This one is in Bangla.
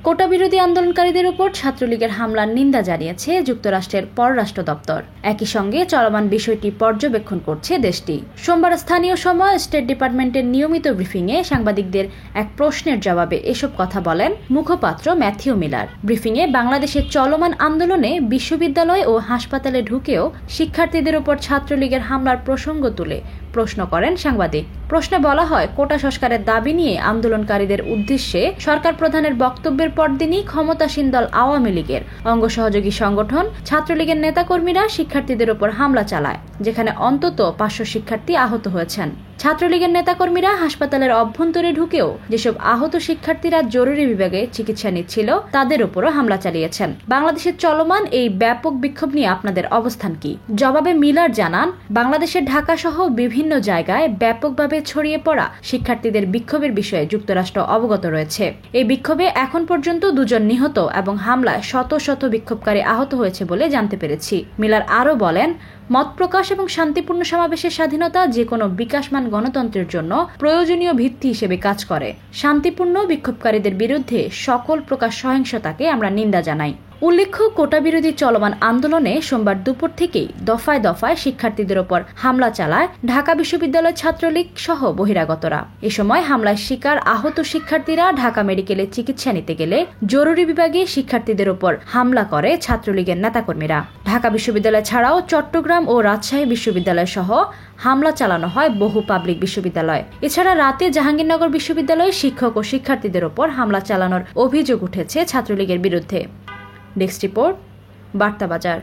কোটা বিরোধী আন্দোলনকারীদের উপর ছাত্রলীগের হামলার নিন্দা জানিয়েছে যুক্তরাষ্ট্রের পররাষ্ট্র দপ্তর। একই সঙ্গে চলমান বিষয়টি পর্যবেক্ষণ করছে দেশটি। সোমবার স্থানীয় সময় স্টেট ডিপার্টমেন্টের নিয়মিত ব্রিফিংয়ে সাংবাদিকদের এক প্রশ্নের জবাবে এসব কথা বলেন মুখপাত্র ম্যাথিউ মিলার। ব্রিফিংয়ে বাংলাদেশের চলমান আন্দোলনে বিশ্ববিদ্যালয় ও হাসপাতালে ঢুকেও শিক্ষার্থীদের উপর ছাত্রলীগের হামলার প্রসঙ্গ তুলে প্রশ্ন করেন সাংবাদিক। প্রশ্নে বলা হয়, কোটা সংস্কারের দাবি নিয়ে আন্দোলনকারীদের উদ্দেশ্যে সরকার প্রধানের বক্তব্যের পরদিনই ক্ষমতাসীন দল আওয়ামী লীগের অঙ্গ সহযোগী সংগঠন ছাত্রলীগের নেতাকর্মীরা শিক্ষার্থীদের উপর হামলা চালায়, যেখানে অন্তত 500 শিক্ষার্থী আহত হয়েছেন। ছাত্রলীগের নেতাকর্মীরা হাসপাতালের অভ্যন্তরে ঢুকেও যেসব আহত শিক্ষার্থীরা জরুরি বিভাগে চিকিৎসা নিচ্ছিল তাদের উপরও হামলা চালিয়েছেন। বাংলাদেশের চলমান এই ব্যাপক বিক্ষোভ নিয়ে আপনাদের অবস্থান কি? জবাবে মিলার জানান, বাংলাদেশের ঢাকা সহ বিভিন্ন জায়গায় ব্যাপকভাবে ছড়িয়ে পড়া শিক্ষার্থীদের বিক্ষোভের বিষয়ে যুক্তরাষ্ট্র অবগত রয়েছে। এই বিক্ষোভে এখন পর্যন্ত 2 জন নিহত এবং হামলায় শত শত বিক্ষোভকারী আহত হয়েছে বলে জানতে পেরেছি। মিলার আরও বলেন, মত প্রকাশ এবং শান্তিপূর্ণ সমাবেশের স্বাধীনতা যে কোনো বিকাশমান গণতন্ত্রের জন্য প্রয়োজনীয় ভিত্তি হিসেবে কাজ করে। শান্তিপূর্ণ বিক্ষোভকারীদের বিরুদ্ধে সকল প্রকার সহিংসতাকে আমরা নিন্দা জানাই। উল্লেখ্য, কোটা বিরোধী চলমান আন্দোলনে সোমবার দুপুর থেকেই দফায় দফায় শিক্ষার্থীদের ওপর হামলা চালায় ঢাকা বিশ্ববিদ্যালয় ছাত্রলীগ সহ বহিরাগতরা। এ সময় হামলার শিকার আহত শিক্ষার্থীরা ঢাকা মেডিকেলে চিকিৎসা নিতে গেলে জরুরি বিভাগে শিক্ষার্থীদের ওপর হামলা করে ছাত্রলীগের নেতাকর্মীরা। ঢাকা বিশ্ববিদ্যালয় ছাড়াও চট্টগ্রাম ও রাজশাহী বিশ্ববিদ্যালয় সহ হামলা চালানো হয় বহু পাবলিক বিশ্ববিদ্যালয়। এছাড়া রাতে জাহাঙ্গীরনগর বিশ্ববিদ্যালয়ে শিক্ষক ও শিক্ষার্থীদের ওপর হামলা চালানোর অভিযোগ উঠেছে ছাত্রলীগের বিরুদ্ধে। ডেস্ক রিপোর্ট, বার্তা বাজার।